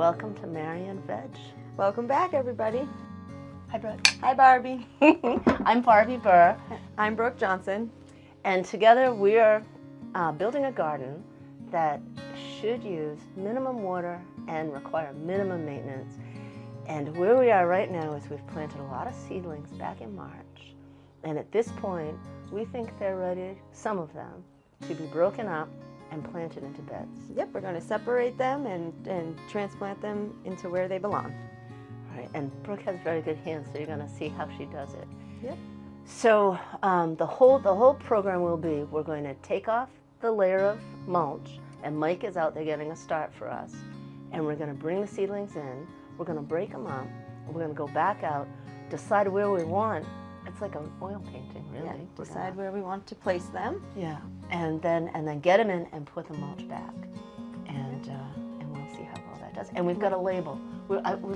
Welcome to Marion Veg. Welcome back, everybody. Hi, Brooke. Hi, Barbie. I'm Barbie Burr. I'm Brooke Johnson. And together we are building a garden that should use minimum water and require minimum maintenance. And where we are right now is we've planted a lot of seedlings back in March. And at this point, we think they're ready, some of them, to be broken up and planted into beds. Yep, we're going to separate them and transplant them into where they belong. Right, and Brooke has very good hands, so you're going to see how she does it. Yep. So the whole program will be, we're going to take off the layer of mulch, and Mike is out there getting a start for us, and we're going to bring the seedlings in, we're going to break them up, and we're going to go back out, decide where we want. It's like an oil painting, really. Yeah, decide where we want to place them. Yeah, and then get them in and put the mulch back, and we'll see how well that does. And we've got a label.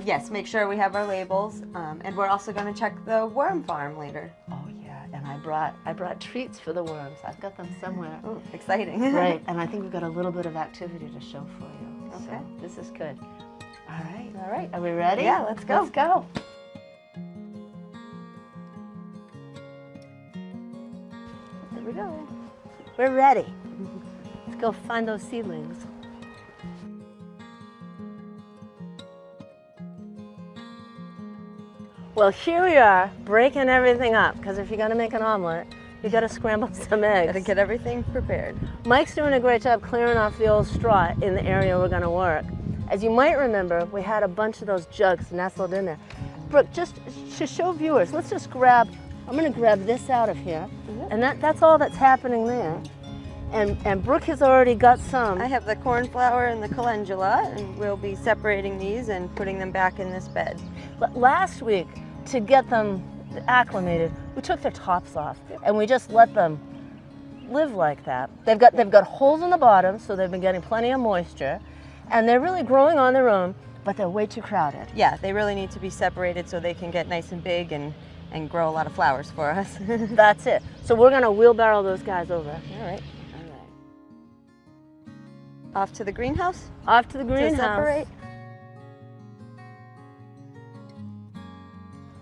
Yes, make sure we have our labels, and we're also going to check the worm farm later. Oh yeah, and I brought treats for the worms. I've got them somewhere. Ooh, exciting! Right, and I think we've got a little bit of activity to show for you. Okay, so this is good. All right, Are we ready? Yeah, let's go. Let's go. Here we go. We're ready. Let's go find those seedlings. Well, here we are, breaking everything up, because if you're going to make an omelet, you got to scramble some eggs. Got to get everything prepared. Mike's doing a great job clearing off the old straw in the area we're going to work. As you might remember, we had a bunch of those jugs nestled in there. Brooke, just to show viewers, let's just grab, I'm going to grab this out of here, and that's all that's happening there. And Brooke has already got some. I have the corn flour and the calendula, and we'll be separating these and putting them back in this bed. Last week, to get them acclimated, we took their tops off and we just let them live like that. They've got holes in the bottom, so they've been getting plenty of moisture, and they're really growing on their own, but they're way too crowded. Yeah, they really need to be separated so they can get nice and big and grow a lot of flowers for us. That's it. So we're gonna wheelbarrow those guys over. All right. Off to the greenhouse? Off to the greenhouse. To separate?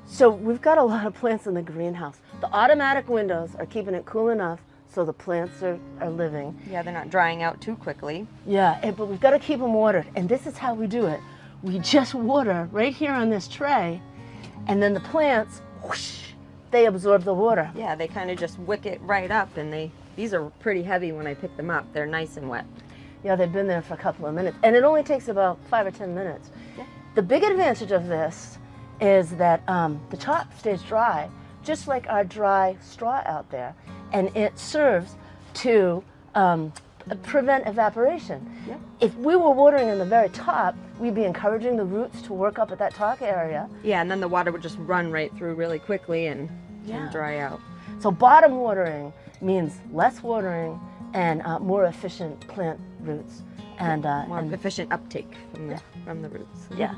So we've got a lot of plants in the greenhouse. The automatic windows are keeping it cool enough so the plants are living. Yeah, they're not drying out too quickly. Yeah, but we've got to keep them watered, and this is how we do it. We just water right here on this tray, and then the plants, whoosh, they absorb the water. Yeah, they kind of just wick it right up, and these are pretty heavy when I pick them up. They're nice and wet. Yeah, they've been there for a couple of minutes, and it only takes about 5 or 10 minutes. Yeah. The big advantage of this is that the top stays dry, just like our dry straw out there, and it serves to prevent evaporation. Yeah. If we were watering in the very top, we'd be encouraging the roots to work up at that top area. Yeah, and then the water would just run right through really quickly and dry out. So bottom watering means less watering and more efficient plant roots. And more efficient uptake from the roots. Yeah.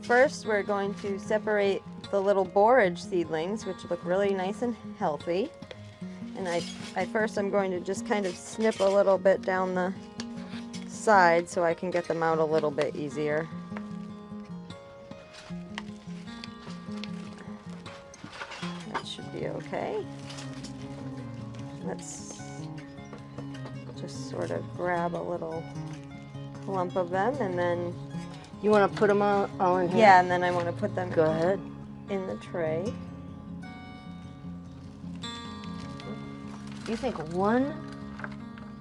First, we're going to separate the little borage seedlings, which look really nice and healthy. And I'm going to just kind of snip a little bit down the side so I can get them out a little bit easier. That should be okay. Let's just sort of grab a little clump of them, and then you want to put them all in here? Yeah, and then I want to put them Go ahead. In the tray. You think one?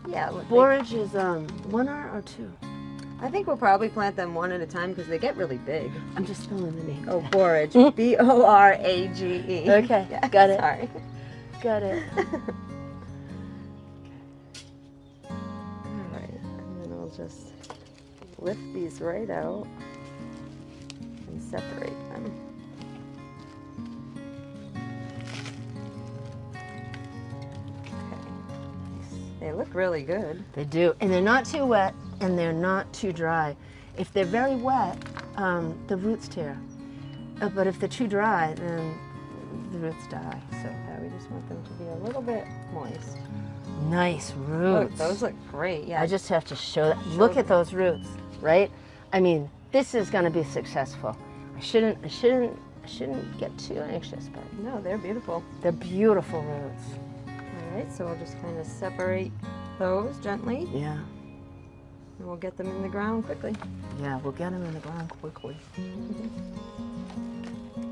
Yeah. Borage is 1 or 2? I think we'll probably plant them one at a time because they get really big. I'm just spelling the name. Oh, borage. B-O-R-A-G-E. Okay, yeah, got it. Sorry. Got it. All right, and then I'll just lift these right out and separate them. They look really good. They do, and they're not too wet and they're not too dry. If they're very wet, the roots tear. But if they're too dry, then the roots die. So Yeah, we just want them to be a little bit moist. nice Look, roots. those look great. Yeah. I just have to show that. Look at those roots, right? I mean, this is going to be successful. I shouldn't get too anxious, but No, they're beautiful. they're beautiful roots. All right, so we'll just kind of separate those gently, Yeah, and we'll get them in the ground quickly. yeah, we'll get them in the ground quickly.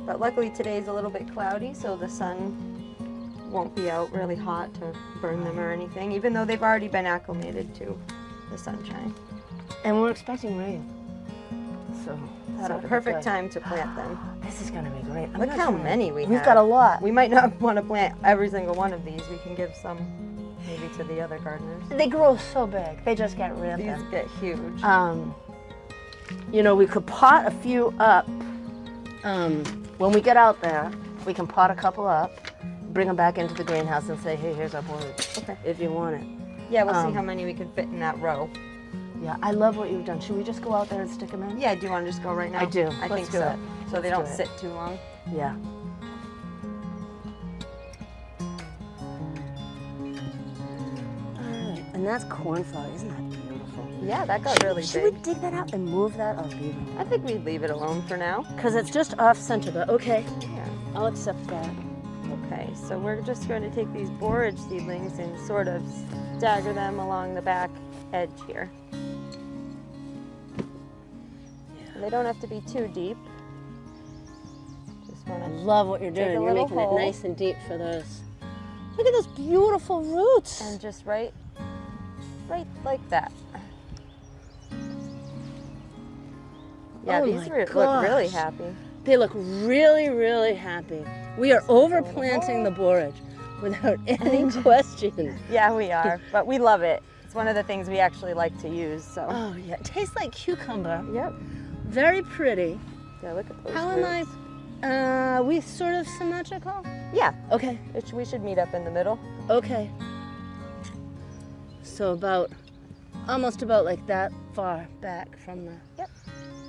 But luckily today's a little bit cloudy, so the sun won't be out really hot to burn them or anything, even though they've already been acclimated to the sunshine. And we're expecting rain. So So that'll be perfect good. time to plant them. This is going to be great. I'm Look not how sure. many we have. We've got a lot. We might not want to plant every single one of these. We can give some maybe to the other gardeners. They grow so big. They just get These rampant. get huge. You know, we could pot a few up. When we get out there, we can pot a couple up, bring them back into the greenhouse and say, hey, here's our borage, Okay. if you want it. Yeah, we'll see how many we can fit in that row. Yeah, I love what you've done. Should we just go out there and stick them in? Yeah, do you want to just go right now? I do. I Let's think do so. it. So they Let's don't do it. sit too long. Yeah. All right, and that's cornflower. Isn't that beautiful? Yeah, that got really Should big. we dig that out and move that or leave it? I think we leave it alone for now. Because it's just off center, but okay, Yeah. I'll accept that. Okay, so we're just going to take these borage seedlings and sort of stagger them along the back edge here. They don't have to be too deep. Just I want to love what you're Take doing. a You're little making hole. it nice and deep for those. Look at those beautiful roots. and just right like that. Yeah, Oh these my look really gosh. happy. They look really, really happy. We are overplanting the borage without any question. Yeah, we are, but we love it. It's one of the things we actually like to use. So. Oh yeah, it tastes like cucumber. Yep. Very pretty. Yeah, look at those. How am roots. I? We sort of symmetrical? Yeah, Okay, we should meet up in the middle. okay. So almost about like that far back from the. Yep.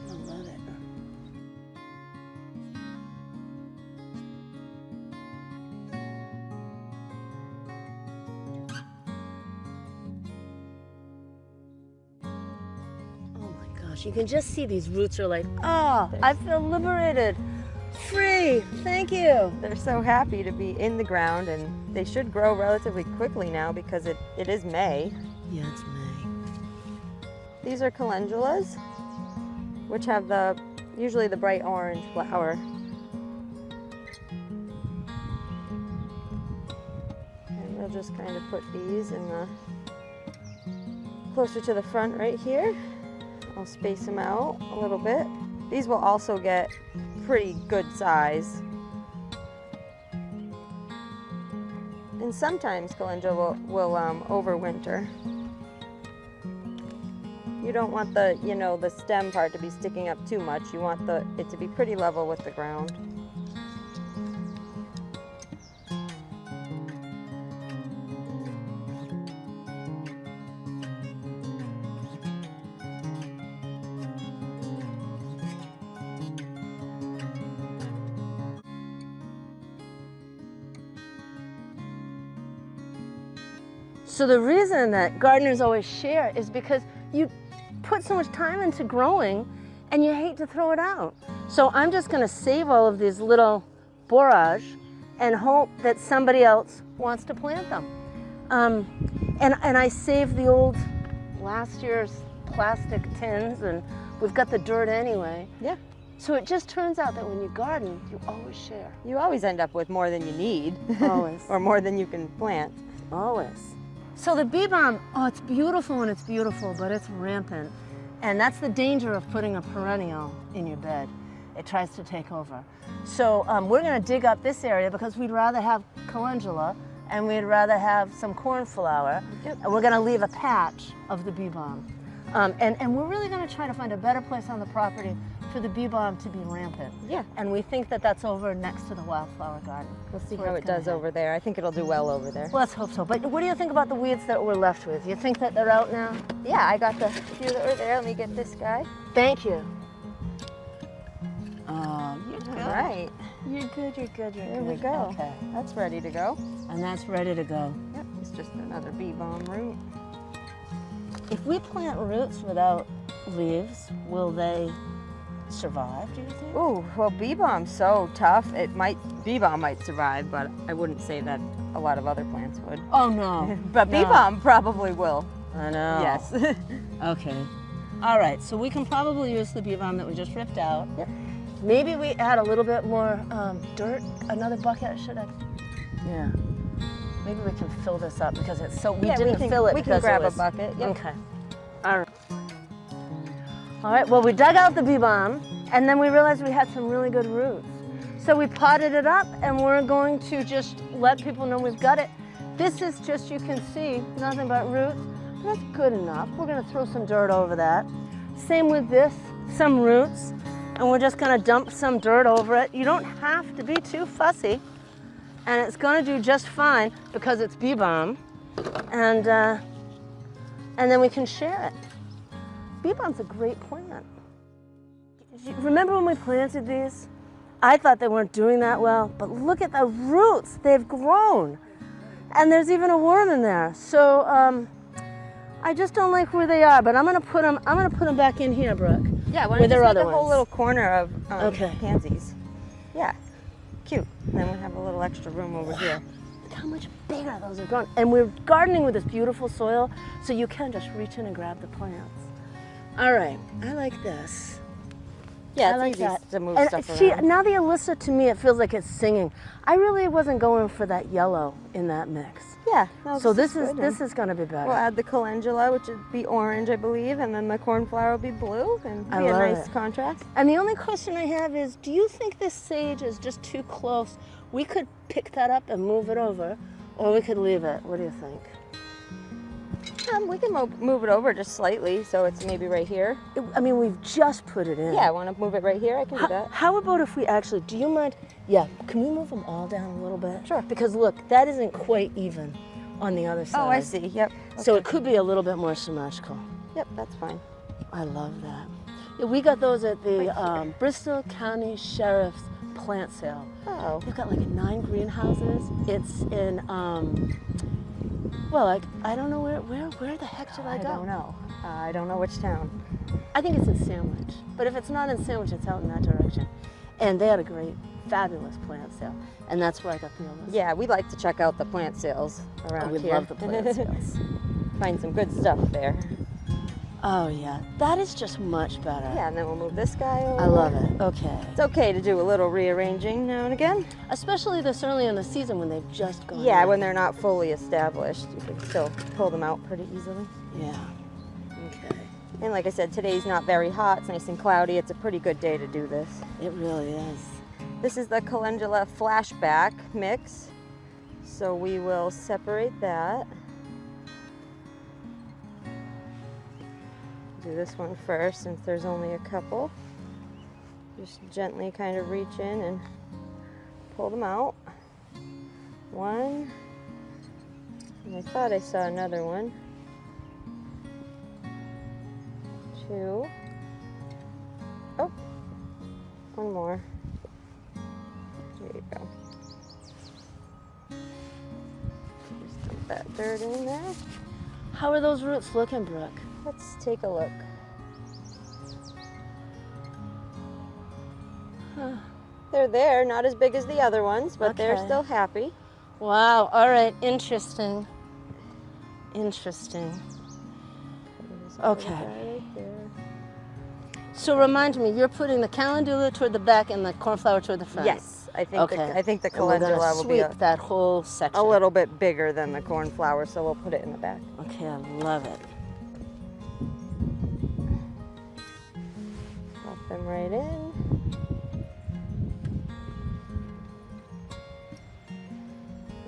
I love it. Oh my gosh, you can just see these roots are like, oh, I feel liberated, free, thank you. They're so happy to be in the ground, and they should grow relatively quickly now because it is May. Yeah, it's May. These are calendulas, which have usually the bright orange flower. And we'll just kind of put these in the closer to the front right here. I'll space them out a little bit. These will also get pretty good size. And sometimes calendula will overwinter. You don't want the stem part to be sticking up too much. You want it to be pretty level with the ground. So the reason that gardeners always share is because you put so much time into growing and you hate to throw it out. So I'm just going to save all of these little borage and hope that somebody else wants to plant them. And I saved the old last year's plastic tins, and we've got the dirt anyway. Yeah. So it just turns out that when you garden, you always share. You always end up with more than you need. Always. Or more than you can plant. Always. So the bee balm, oh, it's beautiful and it's beautiful, but it's rampant. And that's the danger of putting a perennial in your bed. It tries to take over. So we're going to dig up this area because we'd rather have calendula and we'd rather have some cornflower. Yep. And we're going to leave a patch of the bee balm. And we're really going to try to find a better place on the property for the bee balm to be rampant. Yeah. And we think that that's over next to the wildflower garden. We'll see That's where how it's it gonna does head. over there. I think it'll do well over there. Well, let's hope so. But what do you think about the weeds that we're left with? You think that they're out now? Yeah, I got the few that were there. Let me get this guy. Thank you. Oh, you're good. right. You're good, you're good, you're good. There we go. Okay. That's ready to go. And that's ready to go. Yep, it's just another bee balm root. If we plant roots without leaves, will they survive, do you think? Ooh, well, bee balm's so tough. Bee balm might survive, but I wouldn't say that a lot of other plants would. Oh, no. But bee No. balm probably will. I know. Yes. Okay. All right, so we can probably use the bee balm that we just ripped out. Yep. Maybe we add a little bit more dirt, another bucket, should I? Yeah. Maybe we can fill this up because it's so, we didn't fill it We because can grab it was, a bucket. Yep. Okay. All right. All right, well, we dug out the bee balm and then we realized we had some really good roots. So we potted it up and we're going to just let people know we've got it. This is just, you can see, nothing but roots. That's good enough. We're gonna throw some dirt over that. Same with this, some roots, and we're just gonna dump some dirt over it. You don't have to be too fussy, and it's gonna do just fine because it's bee balm, and then we can share it. Bee balm's a great plant. Remember when we planted these? I thought they weren't doing that well, but look at the roots. They've grown, and there's even a worm in there. So I just don't like where they are, but I'm gonna put them back in here, Brooke. Yeah, why Where don't there you are just make other a whole ones. little corner of Okay. pansies. Yeah, cute. And then we have a little extra room over here. Look how much bigger those have grown. And we're gardening with this beautiful soil, so you can just reach in and grab the plants. All right, I like this. Yeah, I it's like easy that. to move And stuff see, around. now the Alyssa, to me, it feels like it's singing. I really wasn't going for that yellow in that mix. Yeah. No, So this good. is gonna be better. We'll add the calendula, which would be orange, I believe, and then the cornflower will be blue, and I be a love nice it. contrast. And the only question I have is, do you think this sage is just too close? We could pick that up and move it over, or we could leave it. What do you think? We can move it over just slightly, so it's maybe right here. I mean, we've just put it in. Yeah, I want to move it right here. I can do that. How about if we actually, do you mind? Yeah, can we move them all down a little bit? Sure. Because look, that isn't quite even on the other side. Oh, I see. Yep. So Okay. it could be a little bit more symmetrical. Yep, that's fine. I love that. Yeah, we got those at the Bristol County Sheriff's plant sale. Oh. They've got like 9 greenhouses. It's in, well, like, I don't know where the heck should I go? I don't know. I don't know which town. I think it's in Sandwich. But if it's not in Sandwich, it's out in that direction. And they had a great, fabulous plant sale. And that's where I got the Alyssa. Yeah, we like to check out the plant sales around we here. love the plant sales. Find some good stuff there. Oh yeah, that is just much better. Yeah, and then we'll move this guy over. I love it. Okay. It's okay to do a little rearranging now and again. Especially this early in the season when they've just gone Yeah, in. when they're not fully established, you can still pull them out pretty easily. Yeah. Okay. And like I said, today's not very hot. It's nice and cloudy. It's a pretty good day to do this. It really is. This is the calendula flashback mix. So we will separate that. Do this one first since there's only a couple. Just gently kind of reach in and pull them out. One. And I thought I saw another one. Two. Oh, one more. There you go. Just dump that dirt in there. How are those roots looking, Brooke? Let's take a look. They're there, not as big as the other ones, but they're Okay. still happy. Wow. All right. Interesting. Interesting. There's a little Okay. guy right there. So remind me, you're putting the calendula toward the back and the cornflower toward the front. Yes, I think Okay. I think the And we're gonna calendula will be sweep that whole section. a little bit bigger than the cornflower, so we'll put it in the back. Okay, I love it. Pop them right in.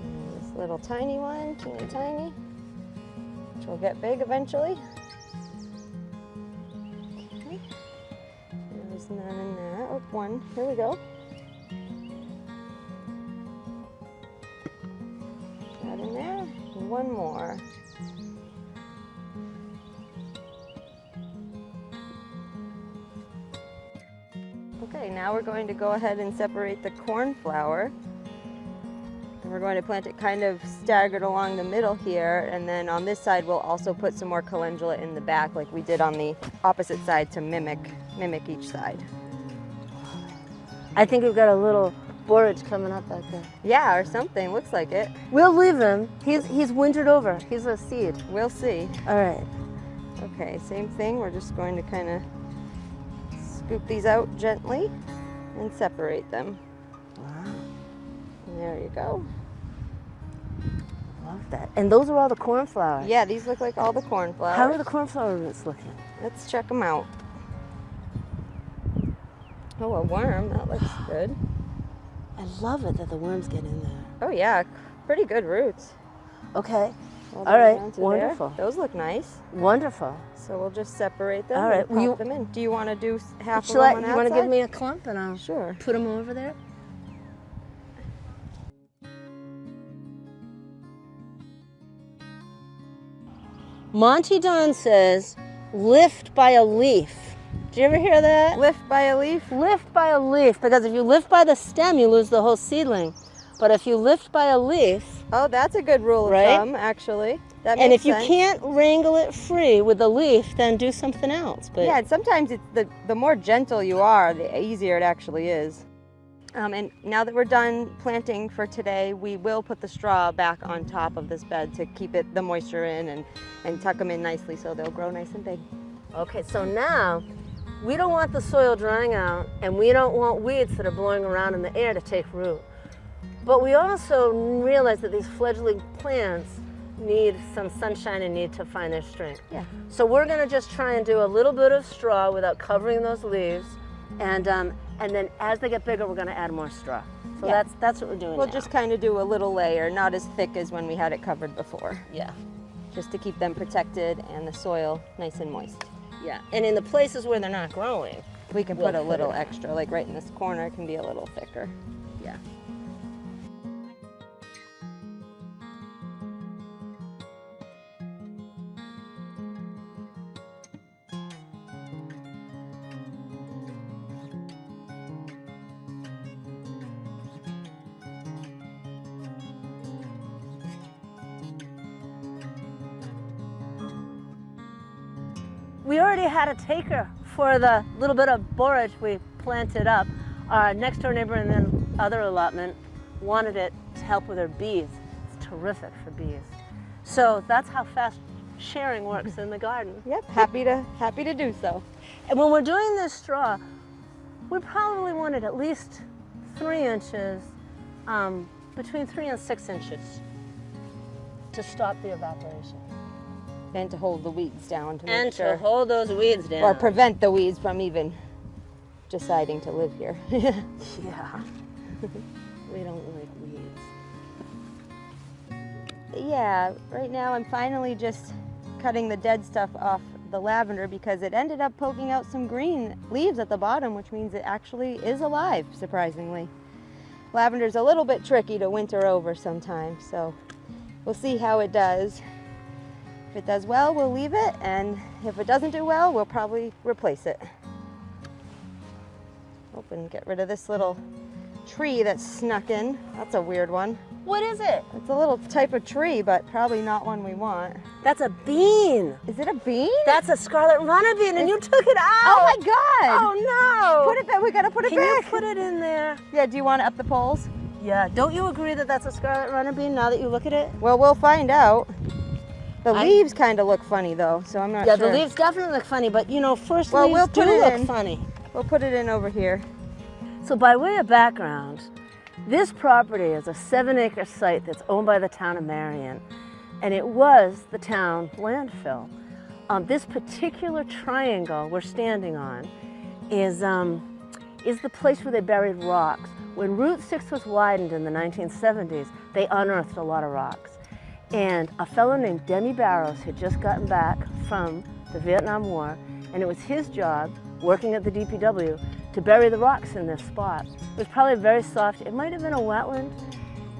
And this little tiny one, teeny tiny, which will get big eventually. Okay. There's none in that. Oh, one. Here we go. That in there. And one more. Okay, now we're going to go ahead and separate the cornflower. And we're going to plant it kind of staggered along the middle here, and then on this side we'll also put some more calendula in the back like we did on the opposite side to mimic each side. I think we've got a little borage coming up back there. Yeah, or something, looks like it. We'll leave him. He's wintered over. He's a seed. We'll see. All right. Okay, same thing. We're just going to kind of scoop these out gently and separate them. Wow. And there you go. Love that. And those are all the cornflowers. Yeah, these look like all the cornflowers. How are the cornflower roots looking? Let's check them out. Oh, a worm. That looks good. I love it that the worms get in there. Oh, yeah. Pretty good roots. Okay. All right. down to Wonderful. There. Those look nice. Wonderful. So we'll just separate them All right. and pop them in. Do you want to do half of Shall them I, on you that want to side? give me a clump and I'll Sure. put them over there? Monty Don says, lift by a leaf. Did you ever hear that? Lift by a leaf? Lift by a leaf, because if you lift by the stem, you lose the whole seedling. But if you lift by a leaf, Oh, that's a good rule of Right? thumb, actually. That and makes if you sense. can't wrangle it free with the leaf, then do something else. But Yeah, and sometimes it's the more gentle you are, the easier it actually is. And now that we're done planting for today, we will put the straw back on top of this bed to keep the moisture in and tuck them in nicely so they'll grow nice and big. okay, so now we don't want the soil drying out, and we don't want weeds that are blowing around in the air to take root. But we also realize that these fledgling plants need some sunshine and need to find their strength. Yeah. So we're going to just try and do a little bit of straw without covering those leaves, and then as they get bigger, we're going to add more straw. So Yeah. that's what we're doing. We'll now. just kind of do a little layer, not as thick as when we had it covered before, yeah. just to keep them protected and the soil nice and moist. Yeah, and in the places where they're not growing, We can We'll put a put little it- extra, like right in this corner, it can be a little thicker. yeah. We already had a taker for the little bit of borage we planted up. Our next door neighbor and then other allotment wanted it to help with her bees. It's terrific for bees. So that's how fast sharing works in the garden. Yep, happy to do so. And when we're doing this straw, we probably wanted at least 3 inches, between 3 and 6 inches to stop the evaporation. And to hold the weeds down to make And sure. to hold those weeds down. Or prevent the weeds from even deciding to live here. Yeah. We don't like weeds. Yeah, right now I'm finally just cutting the dead stuff off the lavender because it ended up poking out some green leaves at the bottom, which means it actually is alive, surprisingly. Lavender's a little bit tricky to winter over sometimes, so we'll see how it does. If it does well, we'll leave it, and if it doesn't do well, we'll probably replace it. Open, get rid of this little tree that's snuck in. That's a weird one. What is it? It's a little type of tree, but probably not one we want. That's a bean. Is it a bean? That's a scarlet runner bean, and you took it out. Oh my God! Oh no! Put it back. We gotta put it Can back. you put it in there? Yeah. Do you want it up the poles? Yeah. Don't you agree that that's a scarlet runner bean now that you look at it? Well, we'll find out. The leaves kind of look funny though, so I'm not Yeah, sure. the leaves definitely look funny, but you know, first Well, leaves we'll do put it look in. funny. We'll put it in over here. So by way of background, this property is a 7-acre site that's owned by the town of Marion, and it was the town landfill. This particular triangle we're standing on is the place where they buried rocks. When Route 6 was widened in the 1970s, they unearthed a lot of rocks. And a fellow named Demi Barrows had just gotten back from the Vietnam War, and it was his job, working at the DPW, to bury the rocks in this spot. It was probably very soft. It might have been a wetland.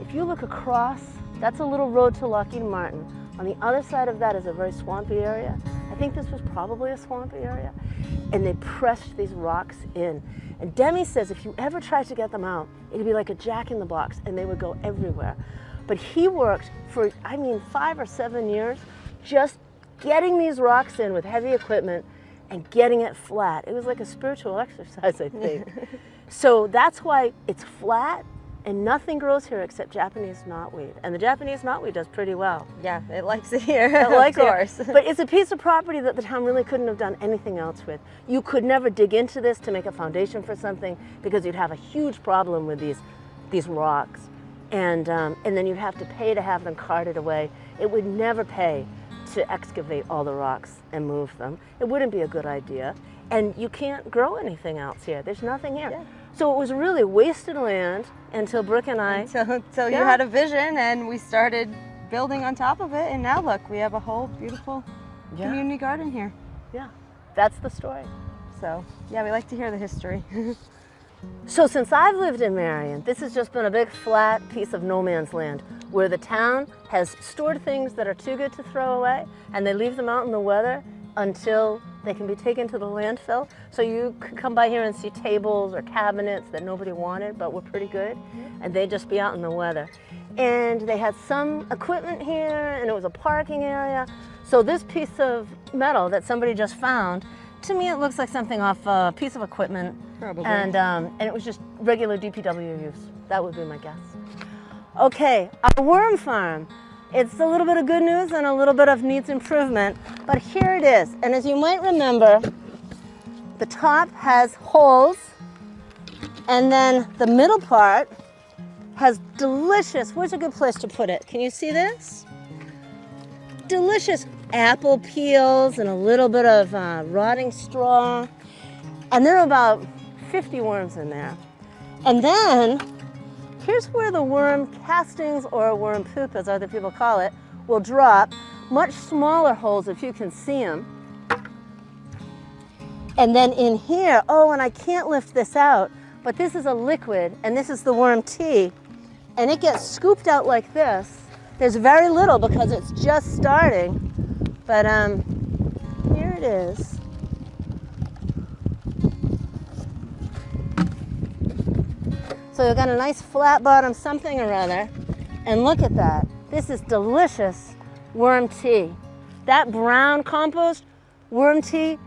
If you look across, that's a little road to Lockheed Martin. On the other side of that is a very swampy area, I think this was probably a swampy area. And they pressed these rocks in. And Demi says if you ever tried to get them out, it'd be like a jack-in-the-box and they would go everywhere. But he worked for, I mean, 5 or 7 years just getting these rocks in with heavy equipment and getting it flat. It was like a spiritual exercise, I think. So that's why it's flat and nothing grows here except Japanese knotweed. And the Japanese knotweed does pretty well. Yeah, it likes it here, It likes of course. it. But it's a piece of property that the town really couldn't have done anything else with. You could never dig into this to make a foundation for something because you'd have a huge problem with these rocks. And then you'd have to pay to have them carted away. It would never pay to excavate all the rocks and move them. It wouldn't be a good idea. And you can't grow anything else here. There's nothing here. Yeah. So it was really wasted land until Brooke and I... Until you had a vision and we started building on top of it. And now look, we have a whole beautiful community garden here. Yeah, that's the story. So yeah, we like to hear the history. So since I've lived in Marion, this has just been a big flat piece of no man's land where the town has stored things that are too good to throw away and they leave them out in the weather until they can be taken to the landfill. So you could come by here and see tables or cabinets that nobody wanted but were pretty good, and they'd just be out in the weather. And they had some equipment here and it was a parking area. So this piece of metal that somebody just found, to me it looks like something off a piece of equipment. Probably. And it was just regular DPW use. That would be my guess. Okay, our worm farm. It's a little bit of good news and a little bit of needs improvement, but here it is. And as you might remember, the top has holes, and then the middle part has delicious, where's a good place to put it? Can you see this? Delicious apple peels and a little bit of rotting straw. And there are about 50 worms in there. And then, here's where the worm castings, or worm poop as other people call it, will drop. Much smaller holes if you can see them. And then in here, oh, and I can't lift this out, but this is a liquid, and this is the worm tea. And it gets scooped out like this. There's very little because it's just starting, but here it is. So you've got a nice flat bottom something or other, and look at that. This is delicious worm tea. That brown compost, worm tea,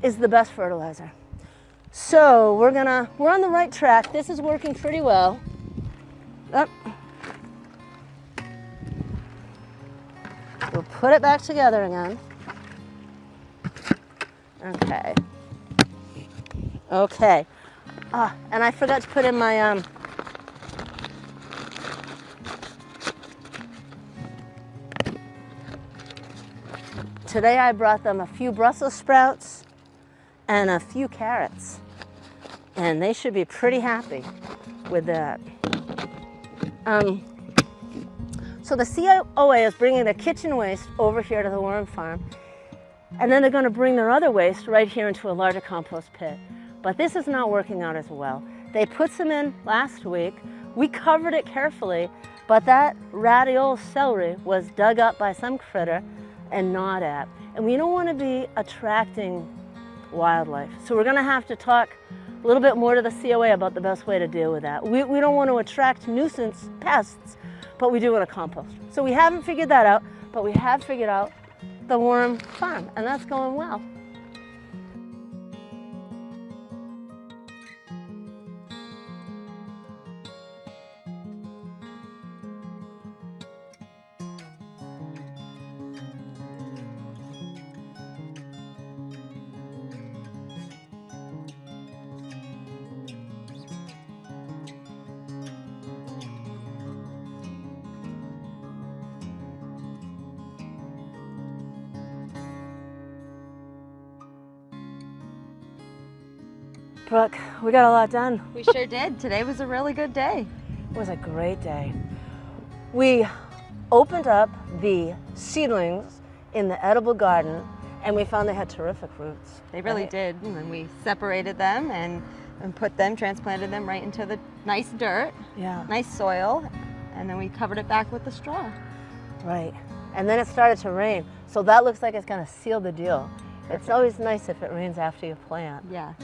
is the best fertilizer. So we're on the right track. This is working pretty well. Oh. We'll put it back together again. Okay. Okay. And I forgot to put in my today I brought them a few Brussels sprouts and a few carrots, and they should be pretty happy with that. So the COA is bringing their kitchen waste over here to the worm farm, and then they're going to bring their other waste right here into a larger compost pit. But this is not working out as well. They put some in last week. We covered it carefully, but that ratty old celery was dug up by some critter and gnawed at. And we don't want to be attracting wildlife. So we're going to have to talk a little bit more to the COA about the best way to deal with that. We don't want to attract nuisance pests, but we do want to compost. So we haven't figured that out, but we have figured out the worm farm, and that's going well. Brooke, we got a lot done. We sure did. Today was a really good day. It was a great day. We opened up the seedlings in the edible garden, and we found they had terrific roots. They really did. And we separated them and put them, transplanted them right into the nice dirt, nice soil, and then we covered it back with the straw. Right. and then it started to rain. So that looks like it's going to seal the deal. It's always nice if it rains after you plant. Yeah.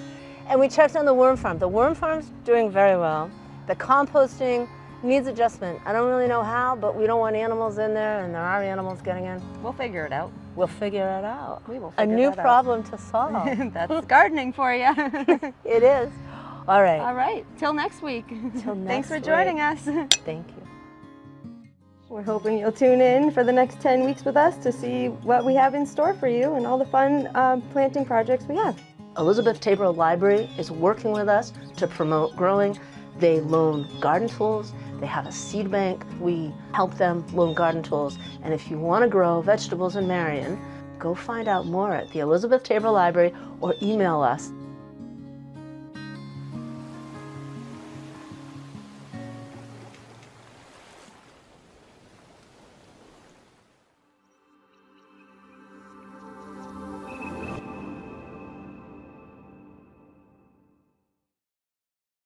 And we checked on the worm farm. The worm farm's doing very well. The composting needs adjustment. I don't really know how, but we don't want animals in there, and there are animals getting in. We'll figure it out. We'll figure it out. We will figure A new that out. problem to solve. That's gardening for you. It is. All right. All right. Till next week. Till next Thanks for week. joining us. Thank you. We're hoping you'll tune in for the next 10 weeks with us to see what we have in store for you and all the fun planting projects we have. Elizabeth Tabor Library is working with us to promote growing. They loan garden tools. They have a seed bank. We help them loan garden tools. And if you want to grow vegetables in Marion, go find out more at the Elizabeth Tabor Library or email us.